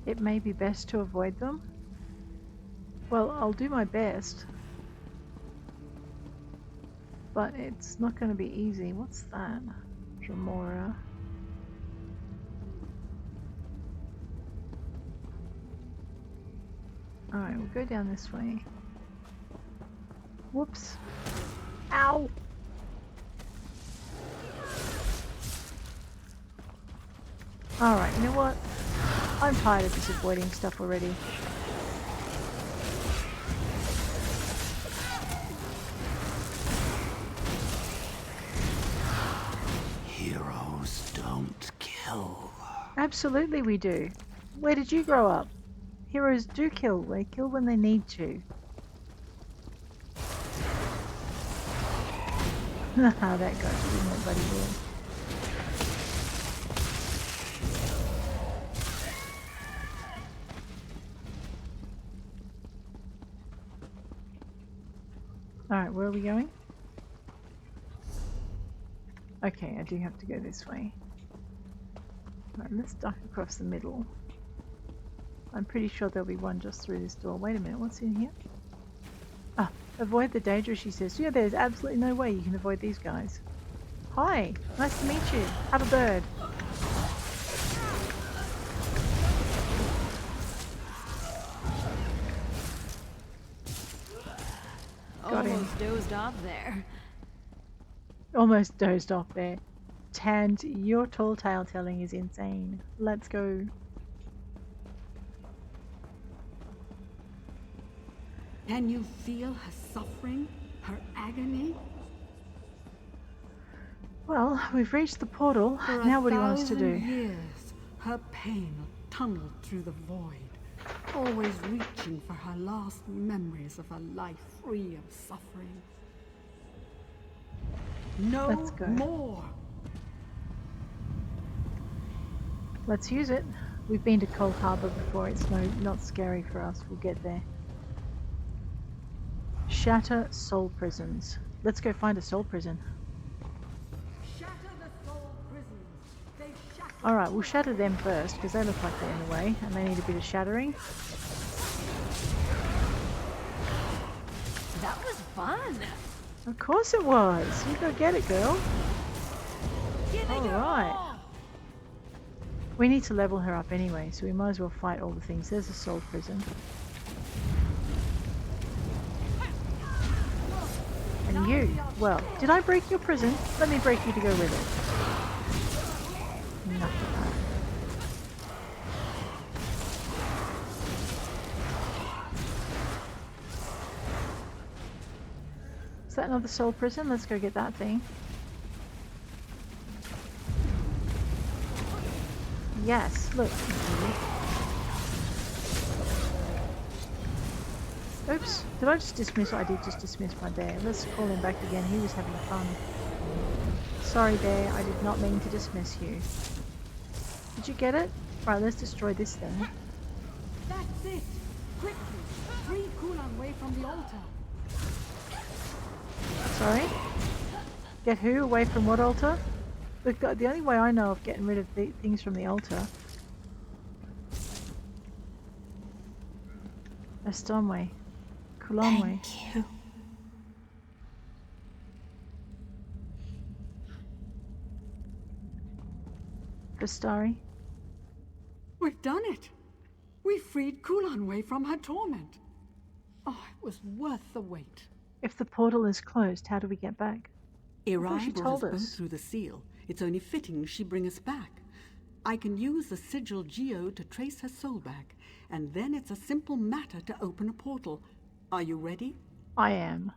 It may be best to avoid them. Well, I'll do my best. But it's not going to be easy. What's that? Dremora. Alright, we'll go down this way. Whoops. Ow! Alright, you know what? I'm tired of this avoiding stuff already. Heroes don't kill. Absolutely we do. Where did you grow up? Heroes do kill. They kill when they need to. Haha, that guy didn't look bloody weird. Alright, where are we going? Okay, I do have to go this way. Alright, let's duck across the middle. I'm pretty sure there'll be one just through this door. Wait a minute, what's in here? Ah, avoid the danger, she says. Yeah, there's absolutely no way you can avoid these guys. Hi, nice to meet you. Have a bird. Got him. Almost dozed off there. Almost dozed off there. Tand, your tall tale telling is insane. Let's go. Can you feel her suffering? Her agony? Well, we've reached the portal. For Now what do you want us to do? 1,000 years, her pain tunneled through the void, always reaching for her last memories of a life free of suffering. No Let's go. more! Let's use it. We've been to Cold Harbor before. It's not scary for us. We'll get there. Shatter soul prisons. Let's go find a soul prison. Shatter the soul prisons. They shatter. Alright, we'll shatter them first, because they look like they're in the way, and they need a bit of shattering. That was fun. Of course it was. You go get it, girl. Alright. We need to level her up anyway, so we might as well fight all the things. There's a soul prison. And you, well, did I break your prison? Let me break you to go with it. Nothing. Is that another soul prison? Let's go get that thing. Yes, look. Oops, did I just dismiss? I did just dismiss my bear. Let's call him back again. He was having fun. Sorry, bear, I did not mean to dismiss you. Did you get it? Right, let's destroy this thing. That's it! Quickly! Free Culanwe from the altar! Sorry? Get who away from what altar? Look, the only way I know of getting rid of things from the altar. Estonwe. Culanwe. Thank you. Vistari. We've done it! We freed Culanwe from her torment. Oh, it was worth the wait. If the portal is closed, how do we get back? Irai brought us told us. both through the seal. It's only fitting she bring us back. I can use the sigil geode to trace her soul back, and then it's a simple matter to open a portal. Are you ready? I am.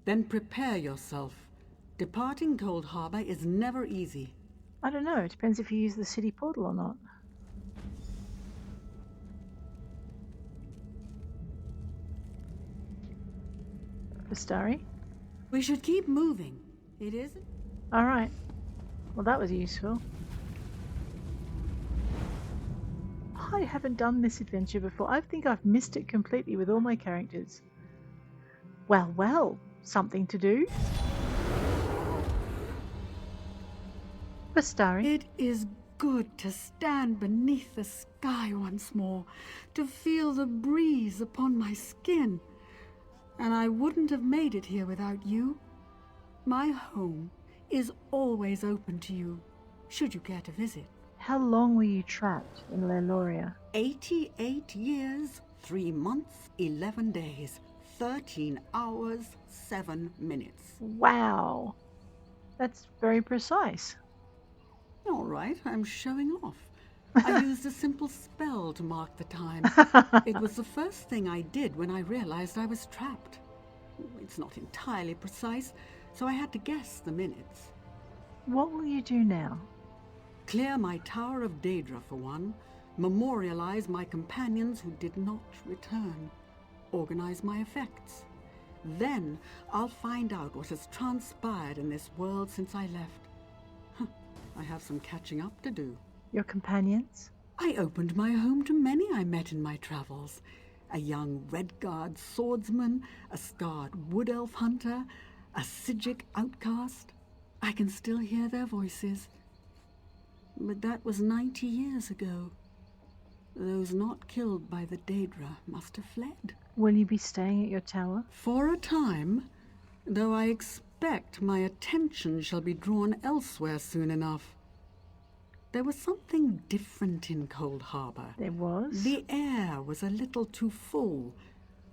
Then prepare yourself. Departing Cold Harbor is never easy. I don't know. It depends if you use the city portal or not. Vistari? We should keep moving. It isn't? Alright. Well, that was useful. I haven't done this adventure before. I think I've missed it completely with all my characters. Well, well. Something to do. Vistari? It is good to stand beneath the sky once more, to feel the breeze upon my skin. And I wouldn't have made it here without you. My home is always open to you, should you care to visit. How long were you trapped in Laeloria? 88 years, 3 months, 11 days, 13 hours, 7 minutes. Wow. That's very precise. All right, I'm showing off. I used a simple spell to mark the time. It was the first thing I did when I realized I was trapped. It's not entirely precise, so I had to guess the minutes. What will you do now? Clear my Tower of Daedra for one, memorialize my companions who did not return, organize my effects. Then I'll find out what has transpired in this world since I left. I have some catching up to do. Your companions? I opened my home to many I met in my travels. A young Redguard swordsman, a scarred wood elf hunter, a Sigic outcast. I can still hear their voices. But that was 90 years ago. Those not killed by the Daedra must have fled. Will you be staying at your tower? For a time, though I expect my attention shall be drawn elsewhere soon enough. There was something different in Cold Harbor. There was? The air was a little too full.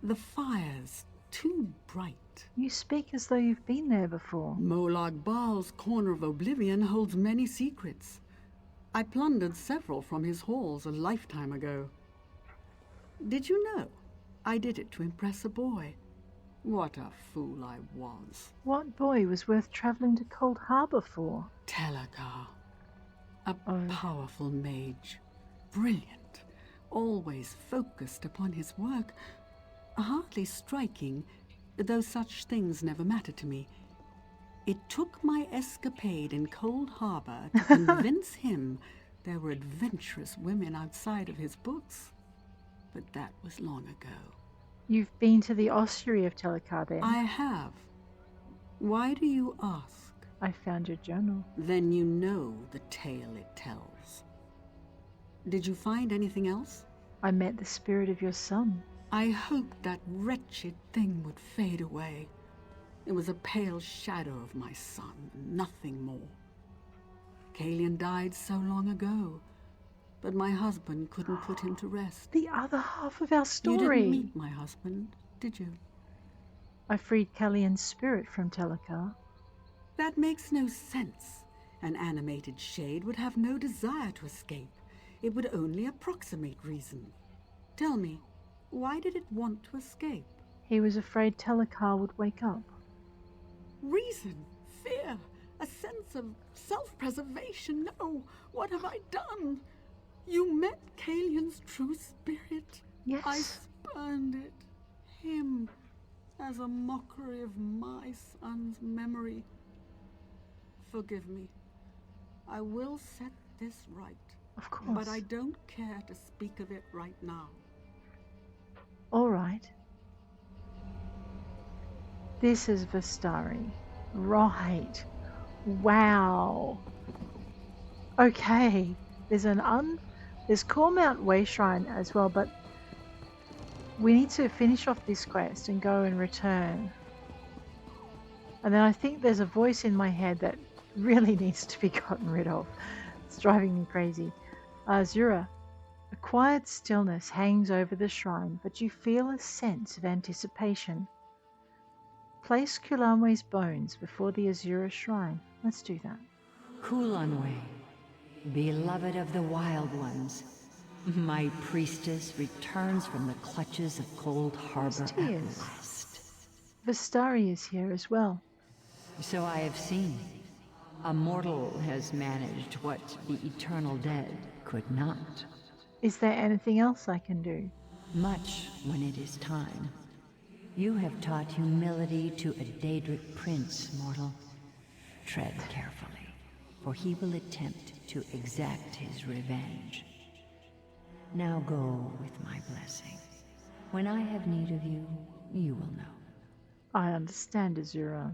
The fires too bright. You speak as though you've been there before. Molag Baal's Corner of Oblivion holds many secrets. I plundered several from his halls a lifetime ago. Did you know? I did it to impress a boy. What a fool I was. What boy was worth travelling to Cold Harbor for? Telakar. A powerful mage. Brilliant. Always focused upon his work. Hardly striking, though such things never mattered to me. It took my escapade in Cold Harbor to convince him there were adventurous women outside of his books. But that was long ago. You've been to the ossuary of Telakar then? I have. Why do you ask? I found your journal. Then you know the tale it tells. Did you find anything else? I met the spirit of your son. I hoped that wretched thing would fade away. It was a pale shadow of my son, nothing more. Kalian died so long ago, but my husband couldn't put him to rest. The other half of our story. You didn't meet my husband, did you? I freed Kalian's spirit from Telekar. That makes no sense. An animated shade would have no desire to escape. It would only approximate reason. Tell me, why did it want to escape? He was afraid Telekar would wake up. Reason, fear, a sense of self-preservation. No, what have I done? You met Kalian's true spirit. Yes. I spurned it, him, as a mockery of my son's memory. Forgive me. I will set this right. Of course. But I don't care to speak of it right now. All right. This is Vistari. Right. Wow. Okay. There's Coremount Wayshrine as well, but we need to finish off this quest and go and return. And then I think there's a voice in my head that really needs to be gotten rid of. It's driving me crazy. Azura, a quiet stillness hangs over the shrine, but you feel a sense of anticipation. Place Culanwe's bones before the Azura shrine. Let's do that. Culanwe, beloved of the Wild Ones, my priestess returns from the clutches of Cold Harbor at last. Vistari is here as well. So I have seen. A mortal has managed what the eternal dead could not. Is there anything else I can do? Much when it is time. You have taught humility to a Daedric prince, mortal. Tread carefully, for he will attempt to exact his revenge. Now go with my blessing. When I have need of you, you will know. I understand, Azura.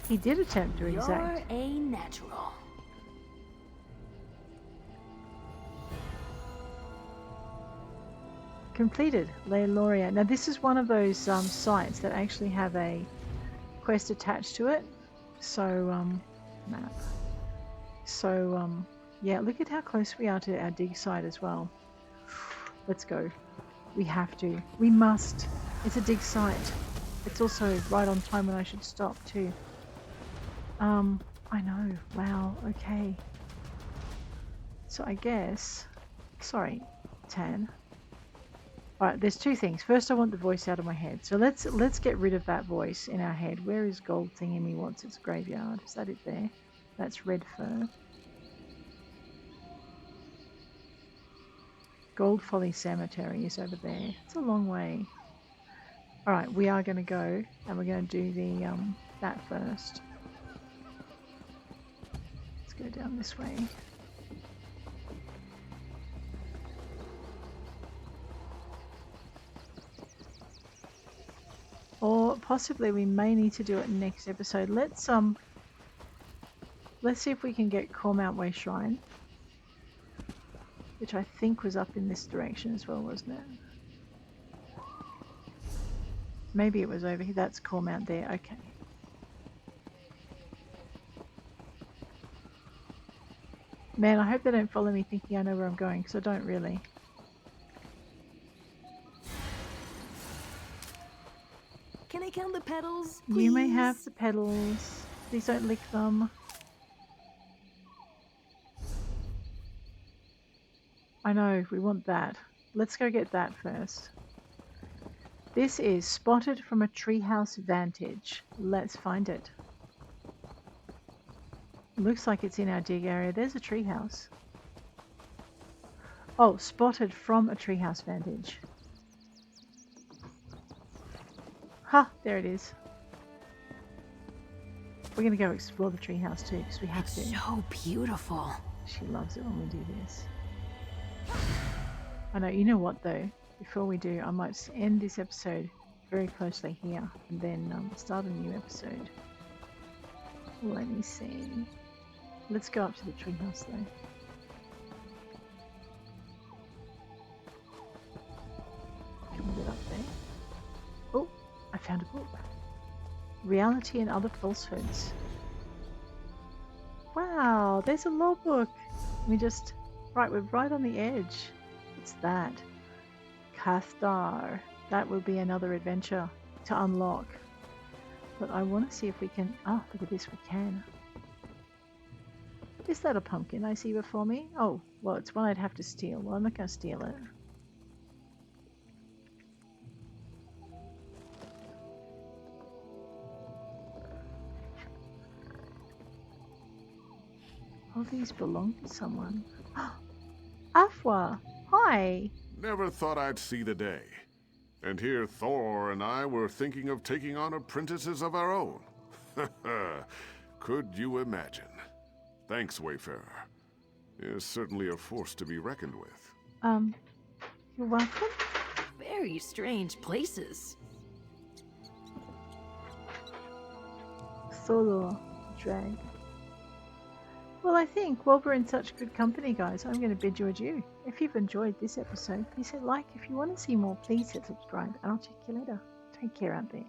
He did attempt to exact. You're a natural. Completed, Laeloria. Now this is one of those sites that actually have a quest attached to it. So, map. So, yeah, look at how close we are to our dig site as well. Let's go. We have to. We must. It's a dig site. It's also right on time when I should stop too. I know. Wow, okay. So I guess... Sorry, Tan. Alright, there's two things. First, I want the voice out of my head. So let's get rid of that voice in our head. Where is Gold Thingamy? What's its graveyard? Is that it there? That's Red Fur. Gold Folly Cemetery is over there. It's a long way. Alright, we are going to go and we're going to do the that first. Let's go down this way. Or possibly we may need to do it next episode. Let's see if we can get Coremount Wayshrine, which I think was up in this direction as well, wasn't it? Maybe it was over here. That's Coremount there. Okay. Man, I hope they don't follow me thinking I know where I'm going, because I don't really. Can I count the petals, please? You may have the petals. Please don't lick them. I know, we want that. Let's go get that first. This is spotted from a treehouse vantage. Let's find it. Looks like it's in our dig area. There's a treehouse. Oh, spotted from a treehouse vantage. Ha! There it is. We're gonna go explore the treehouse too, because we have to. So beautiful. She loves it when we do this. I know, you know what though? Before we do, I might end this episode very closely here, and then start a new episode. Let me see. Let's go up to the treehouse though. Can we get up there? Oh, I found a book. Reality and other falsehoods. Wow, there's a logbook. We just... Right, we're right on the edge. What's that? Cathar. That will be another adventure to unlock. But I want to see if we can... Oh, look at this, we can. Is that a pumpkin I see before me? Oh, well, it's one I'd have to steal. Well, I'm not going to steal it. All these belong to someone. Afwa! Hi! Never thought I'd see the day. And here Thor and I were thinking of taking on apprentices of our own. Could you imagine? Thanks, Wayfarer. You're certainly a force to be reckoned with. You're welcome? Very strange places. Thor, drag. Well, I think while we're in such good company, guys, I'm going to bid you adieu. If you've enjoyed this episode, please hit like. If you want to see more, please hit subscribe. And I'll check you later. Take care out there.